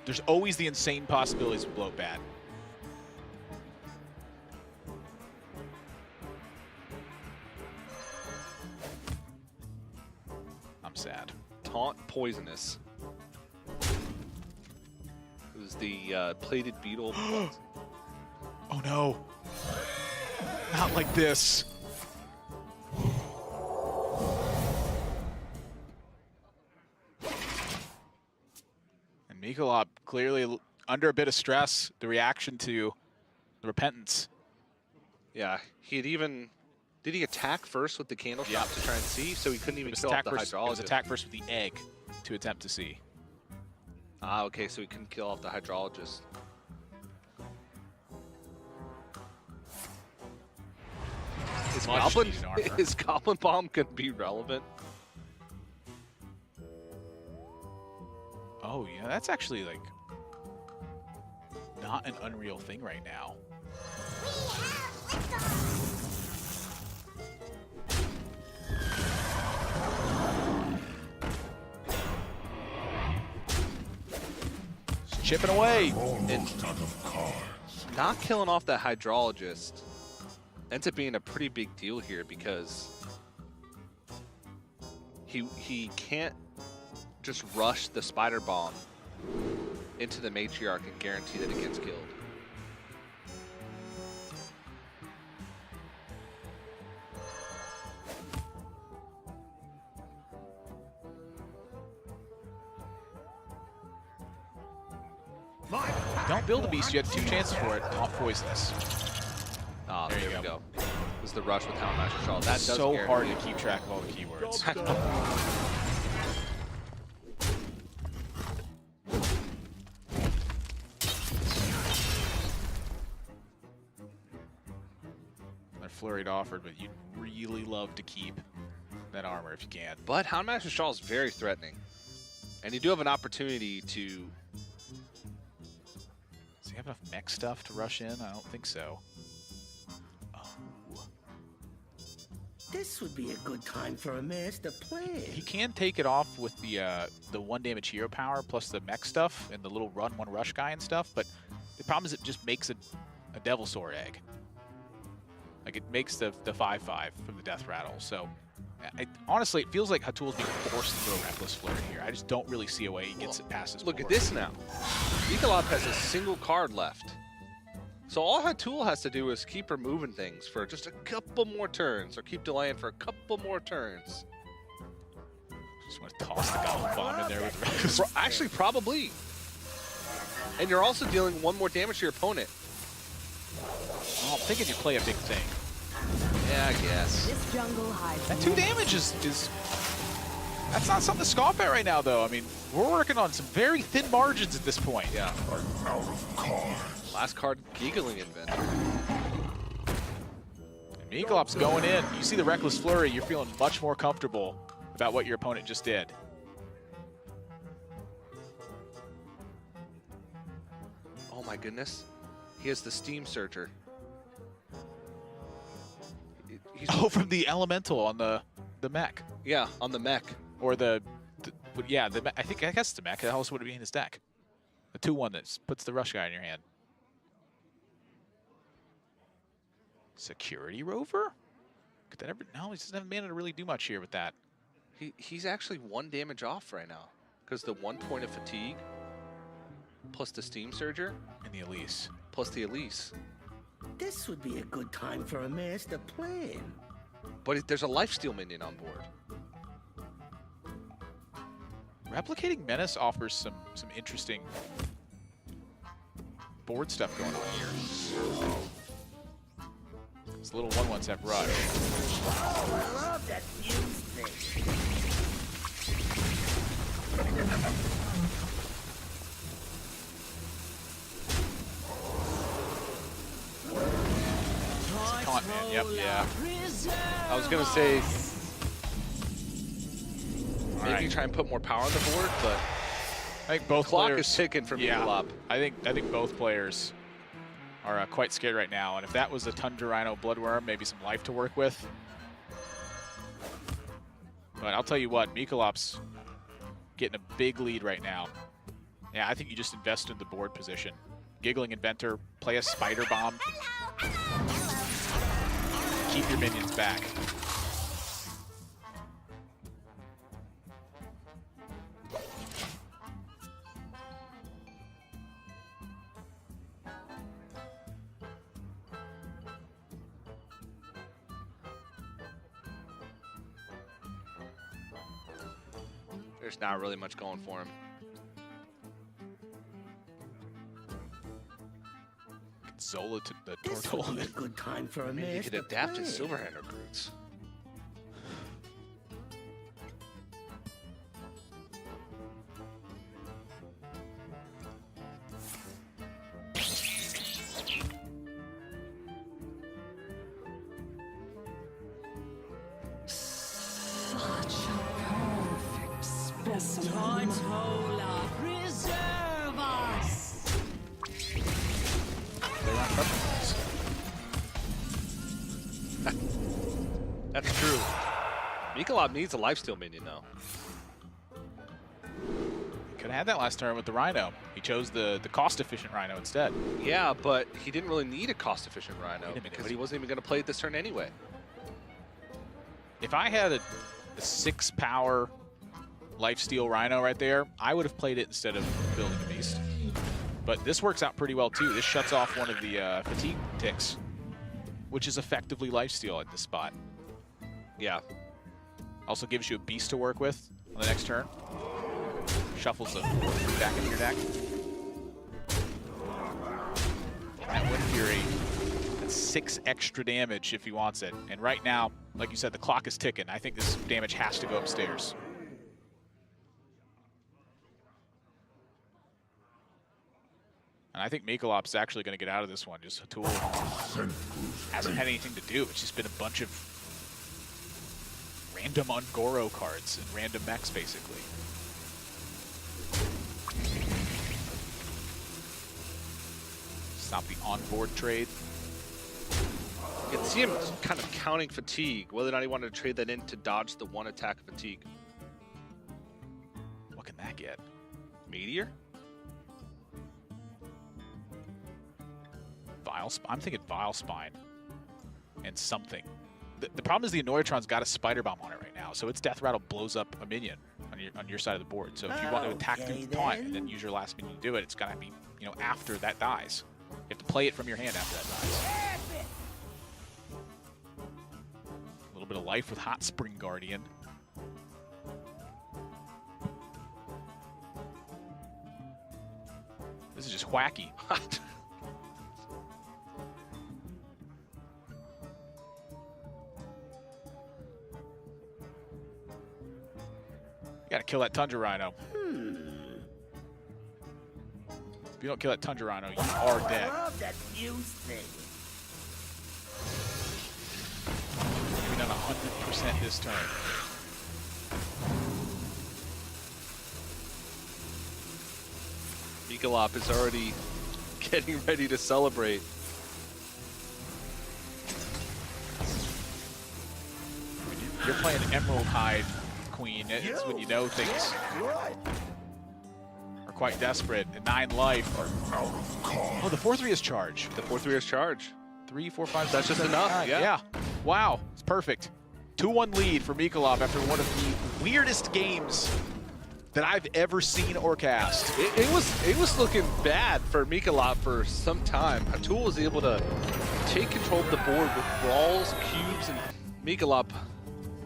there's always the insane possibilities of blow bad. I'm sad. Taunt poisonous. It was the plated beetle. Oh no. Not like this. And mikolop clearly under a bit of stress, the reaction to the repentance. Yeah, he had even... Did he attack first with the candle shot to try and see? So he couldn't even kill off the It was hydrologist. attack first with the egg to attempt to see. Ah, okay, so he couldn't kill off the hydrologist. Is Goblin Bomb going to be relevant? Oh, yeah, that's actually, like, not an unreal thing right now. Just chipping away. Almost out of cards. Not killing off that hydrologist ends up being a pretty big deal here because he can't just rush the spider bomb into the matriarch and guarantee that it gets killed. Don't build a beast, you had 2 chances for it. Taunt poisonous. Ah, There there you we go. go. This is the rush with Houndmaster Shawl. That does So guarantee hard to it. keep track of all the keywords. They're flurried offered, but you'd really love to keep that armor if you can. But Houndmaster Shawl is very threatening. And you do have an opportunity to... Does he have enough mech stuff to rush in? I don't think so. Oh. This would be a good time for a master plan. He can take it off with the 1 damage hero power plus the mech stuff and the little run 1 rush guy and stuff, but the problem is it just makes a Devil Sword egg. Like it makes the 5/5 from the Death Rattle. So honestly, it feels like Hatul's being forced to throw Reckless Flurry here. I just don't really see a way he gets it past his Look at board. this now. mikolop has a single card left. So all Hatul has to do is keep removing things for just a couple more turns, or keep delaying for a couple more turns. Just want to toss the Goblin Bomb in there with Reckless Flurry. Actually, probably. And you're also dealing 1 more damage to your opponent. Well, I'm thinking you play a big thing. Yeah, I guess. This jungle hides. That 2 damage is that's not something to scoff at right now, though. I mean, we're working on some very thin margins at this point. Yeah. I'm out of cards. Last card, Giggling Inventor. mikolop's going in. You see the Reckless Flurry, you're feeling much more comfortable about what your opponent just did. Oh my goodness. He has the Steam Surger. Oh, from the Elemental on the mech. Yeah, on the mech. Or yeah, I guess the mech. How else would it be in his deck? The 2/1 that puts the rush guy in your hand. Security Rover? Could that ever? No, he doesn't have mana to really do much here with that. He's actually 1 damage off right now. Because the 1 point of fatigue, plus the Steam Surger, And the Elise. plus the Elise. This would be a good time for a master plan. But there's a lifesteal minion on board. Replicating Menace offers some interesting board stuff going on here. These little 1/1s have rush. I love that fuse thing. Taunt man, yep, yeah. I was going to say, maybe Alright. try and put more power on the board, but I think both clock players is ticking for yeah, mikolop. I think both players are quite scared right now. And if that was a Tundra Rhino Bloodworm, maybe some life to work with. But I'll tell you what, mikolop's getting a big lead right now. Yeah, I think you just invest in the board position. Giggling Inventor, play a Spider Bomb. Keep your minions back. There's not really much going for him. Zola to the This turtle. would be a good time for a Maybe he master could adapt plan. his Silverhand recruits. Such a perfect specimen. Tola, preserve us. That's true. mikolop needs a lifesteal minion, though. Could have had that last turn with the Rhino. He chose the cost-efficient Rhino instead. Yeah, but he didn't really need a cost-efficient Rhino Wait a minute, because what he wasn't even going to play it this turn anyway. If I had a 6-power lifesteal Rhino right there, I would have played it instead of building a beast. But this works out pretty well too. This shuts off one of the fatigue ticks, which is effectively lifesteal at this spot. Yeah. Also gives you a beast to work with on the next turn. Shuffles them back into your deck. That Wind Fury, that's 6 extra damage if he wants it. And right now, like you said, the clock is ticking. I think this damage has to go upstairs. And I think mikolop's actually going to get out of this one. Just Hatul hasn't had anything to do. It's just been a bunch of random Ungoro cards and random mechs, basically. Stop the onboard trade. You can see him kind of counting fatigue, whether or not he wanted to trade that in to dodge the 1 attack fatigue. What can that get? Meteor? I'm thinking Vile Spine and something. The problem is the Annoyatron's got a Spider Bomb on it right now, so its Death Rattle blows up a minion on your side of the board. So if you want to attack through the taunt and then use your last minion to do it, it's gonna be, you know, after that dies. You have to play it from your hand after that dies. A little bit of life with Hot Spring Guardian. This is just wacky. You gotta kill that Tundra Rhino. If you don't kill that Tundra Rhino, you are dead. I love that fuse thing. You've done 100% this turn. mikolop is already getting ready to celebrate. You're playing Emerald Hide Queen. It's when you know things are quite desperate. And 9 life. Oh, the 4/3 is charge. The 4/3 is charge. 3, 4, 5, That's 6, just 7, enough, 9. yeah. Wow, it's perfect. 2-1 lead for mikolop after one of the weirdest games that I've ever seen or cast. It was looking bad for mikolop for some time. Hatul was able to take control of the board with brawls, cubes, and mikolop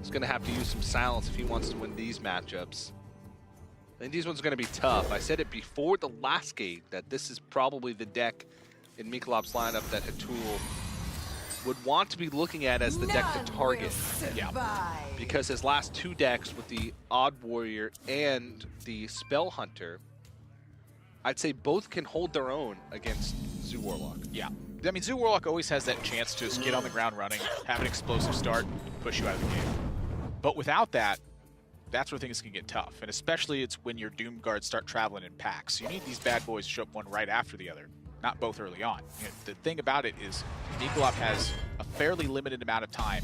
is going to have to use some silence if he wants to win these matchups. I think these ones are going to be tough. I said it before the last game that this is probably the deck in mikolop's lineup that Hatul would want to be looking at as the deck to target. Yeah. Because his last 2 decks with the Odd Warrior and the Spell Hunter, I'd say both can hold their own against Zoo Warlock. Yeah. I mean, Zoo Warlock always has that chance to just get on the ground running, have an explosive start, push you out of the game. But without that, that's where things can get tough. And especially it's when your Doom Guards start traveling in packs. You need these bad boys to show up one right after the other, not both early on. You know, the thing about it is mikolop has a fairly limited amount of time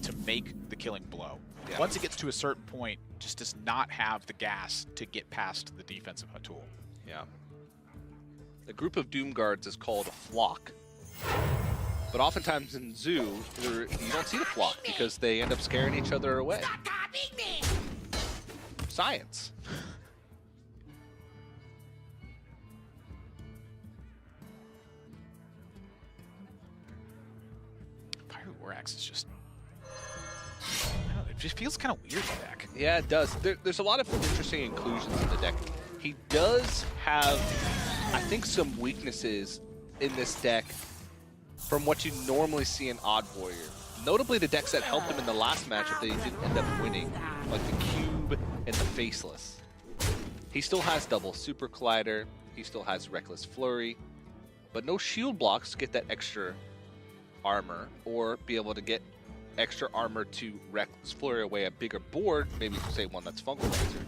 to make the killing blow. Yeah. Once it gets to a certain point, just does not have the gas to get past the defense of Hatul. Yeah. A group of Doom Guards is called a flock. But oftentimes in Zoo, you don't see the flock because they end up scaring each other away. Science. Pirate War Axe is just... I don't know, it just feels kind of weird, the deck. Yeah, it does. There's a lot of interesting inclusions in the deck. He does have, I think, some weaknesses in this deck from what you normally see in Odd Warrior. Notably, the decks that helped him in the last matchup that he didn't end up winning, like the Cube and the Faceless. He still has double Super Collider, he still has Reckless Flurry, but no shield blocks to get that extra armor, or be able to get extra armor to Reckless Flurry away a bigger board, maybe say one that's Fungal Lancer.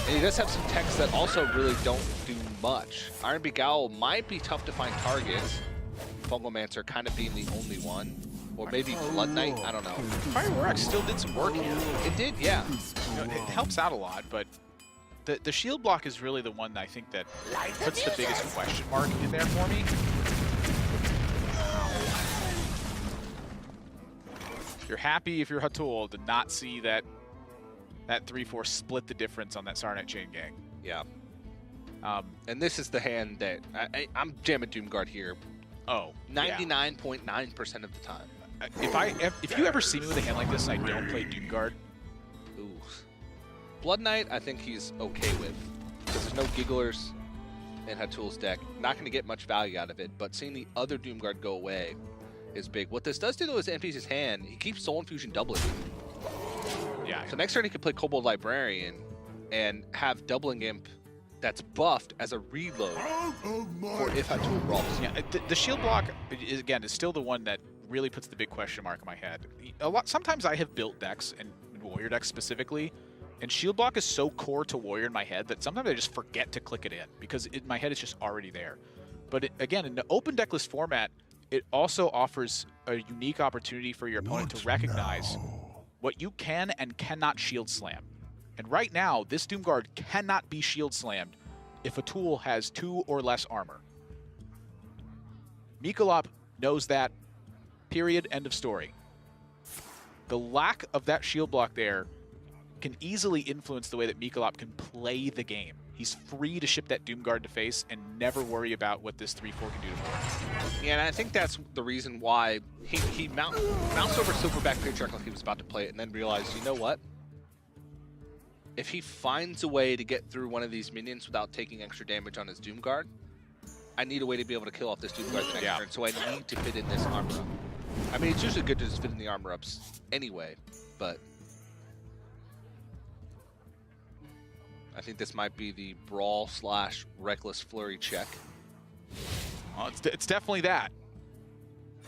And he does have some techs that also really don't do much. Iron Begowl might be tough to find targets. Fungalmancer kind of being the only one. Or maybe Blood Knight, I don't know. Pirate War Axe still did some work here. It did, yeah. You know, it helps out a lot, but the shield block is really the one that I think that puts the biggest question mark in there for me. You're happy if you're Hatul to not see that 3-4 split the difference on that Sarnet Chain Gang. Yeah. And this is the hand that I'm jamming Doomguard here. Oh, 99.9% of the time. If you ever see me with a hand like this and I don't play Doomguard, ooh. Blood Knight, I think he's okay with, because there's no Gigglers in Hatul's deck. Not going to get much value out of it, but seeing the other Doomguard go away is big. What this does do, though, is empties his hand. He keeps Soul Infusion doubling. yeah. So next turn he could play Kobold Librarian and have Doubling Imp that's buffed as a reload for if Hatul brawls. Yeah, the shield block is still the one that really puts the big question mark in my head. Sometimes I have built decks, and Warrior decks specifically, and shield block is so core to Warrior in my head that sometimes I just forget to click it in because in my head it's just already there. But again, in the open decklist format, it also offers a unique opportunity for your opponent to recognize what you can and cannot shield slam. And right now, this Doomguard cannot be shield slammed if a tool has 2 or less armor. mikolop knows that, period, end of story. The lack of that shield block there can easily influence the way that mikolop can play the game. He's free to ship that Doomguard to face and never worry about what this 3-4 can do to him. Yeah, and I think that's the reason why he bounced over Silverback Patriarch like he was about to play it and then realized, you know what? If he finds a way to get through one of these minions without taking extra damage on his Doomguard, I need a way to be able to kill off this Doomguard the next turn, so I need to fit in this armor up. I mean, it's usually good to just fit in the armor ups anyway, but I think this might be the Brawl / Reckless Flurry check. Oh, it's definitely that.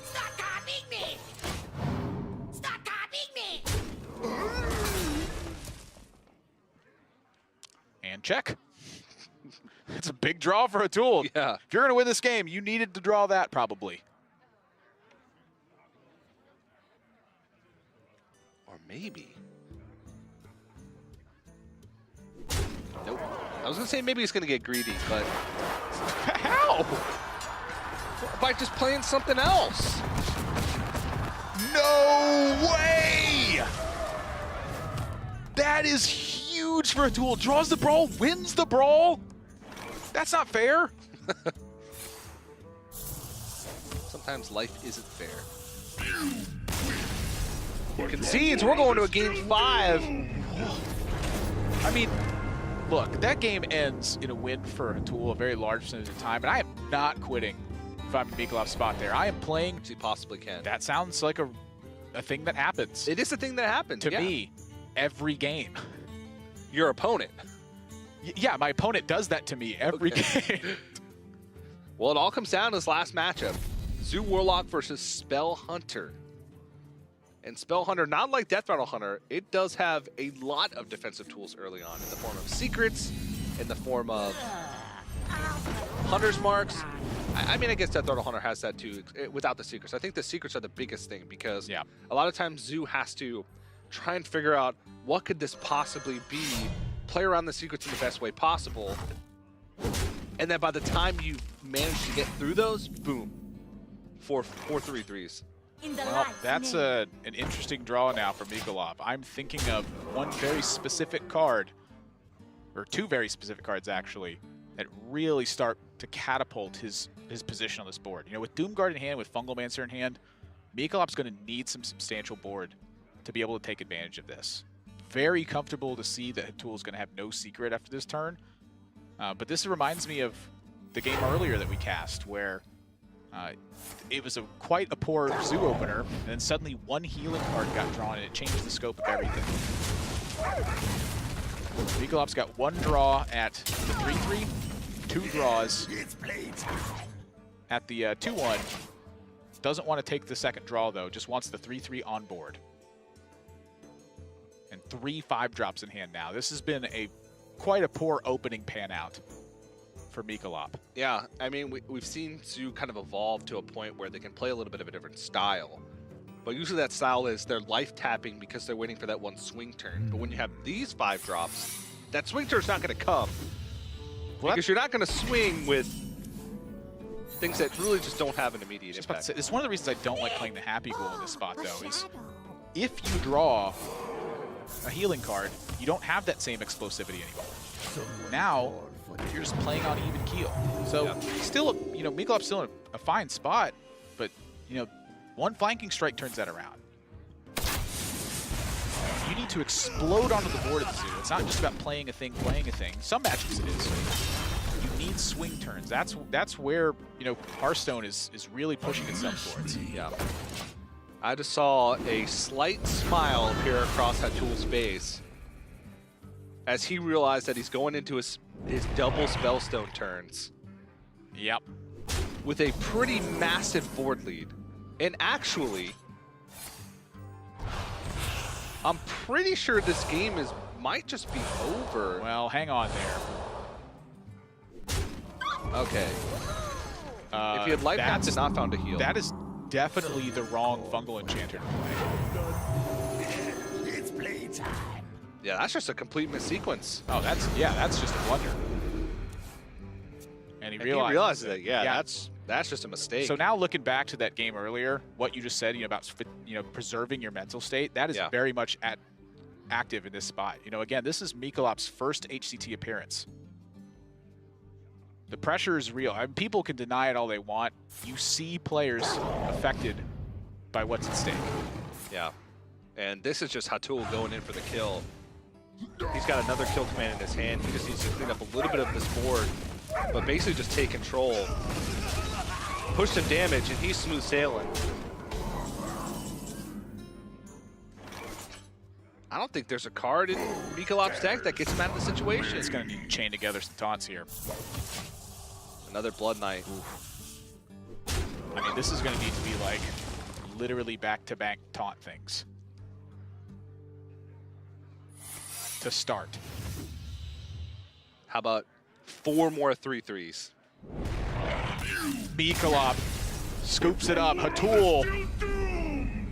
Stop copying me! Stop copying me! And check. It's a big draw for Hatul. Yeah. If you're going to win this game, you needed to draw that probably. Or maybe. Nope. I was going to say maybe he's going to get greedy, but How? by just playing something else. No way! That is huge for Hatul. Draws the brawl, wins the brawl. That's not fair. Sometimes life isn't fair. Concedes, we're going to a game 5. I mean, look, that game ends in a win for Hatul a very large percentage of the time, and I am not quitting if I'm in mikolop's spot there. I am playing. He possibly can. That sounds like a thing that happens. It is a thing that happens to me every game. Your opponent. Yeah, my opponent does that to me every game. Well, it all comes down to this last matchup. Zoo Warlock versus Spell Hunter. And Spell Hunter, not like Death Rattle Hunter, it does have a lot of defensive tools early on in the form of secrets, in the form of Hunter's Marks. I mean, I guess Death Rattle Hunter has that too, without the secrets. I think the secrets are the biggest thing because a lot of times Zoo has to try and figure out what could this possibly be, play around the secrets in the best way possible. And then by the time you manage to get through those, boom, four 3-3s. Well, that's an interesting draw now for mikolop. I'm thinking of one very specific card, or two very specific cards actually, that really start to catapult his position on this board. You know, with Doomguard in hand, with Fungalmancer in hand, mikolop's going to need some substantial board to be able to take advantage of this. Very comfortable to see that Hatul is going to have no secret after this turn. But this reminds me of the game earlier that we cast, where it was quite a poor zoo opener, and then suddenly one healing card got drawn, and it changed the scope of everything. mikolop's got one draw at the 3-3, two draws at the 2-1. Doesn't want to take the second draw, though, just wants the 3-3 on board. And 3 5-drops in hand now. This has been quite a poor opening pan out for mikolop. Yeah, I mean, we've seen Zoo kind of evolve to a point where they can play a little bit of a different style. But usually that style is they're life tapping because they're waiting for that one swing turn. But when you have these 5-drops, that swing turn's not going to come. Because you're not going to swing with things that really just don't have an immediate impact. It's one of the reasons I don't like playing the Happy Ghoul in this spot, though, is if you draw a healing card, you don't have that same explosivity anymore. Now, you're just playing on even keel. So, still, you know, mikolop's still in a fine spot, but, you know, one flanking strike turns that around. You need to explode onto the board at the zoo. It's not just about playing a thing. Some matches it is. You need swing turns. That's where, you know, Hearthstone is really pushing itself towards. Yeah. I just saw a slight smile appear across Hatul's face as he realized that he's going into his double Spellstone turns. Yep. With a pretty massive board lead. And actually, I'm pretty sure this game might just be over. Well, hang on there. Okay. If you had life tapped and not found a heal. That is definitely the wrong fungal enchanter to play. It's playtime. Yeah, that's just a complete missequence. Oh, that's just a blunder. And he realizes that. Yeah, that's just a mistake. So now looking back to that game earlier, what you just said, about preserving your mental state, that is very much active in this spot. Again, this is mikolop's first HCT appearance. The pressure is real. I mean, people can deny it all they want. You see players affected by what's at stake. Yeah, and this is just Hatul going in for the kill. He's got another kill command in his hand. He just needs to clean up a little bit of this board, but basically just take control. Push some damage, and he's smooth sailing. I don't think there's a card in mikolop's deck that gets him out of the situation. It's going to need to chain together some taunts here. Another Blood Knight. I mean, this is going to need to be like literally back-to-back taunt things to start. How about 4 more 3-3s? mikolop scoops it up. Hatul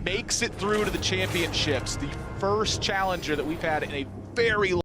makes it through to the championships. The first challenger that we've had in a very long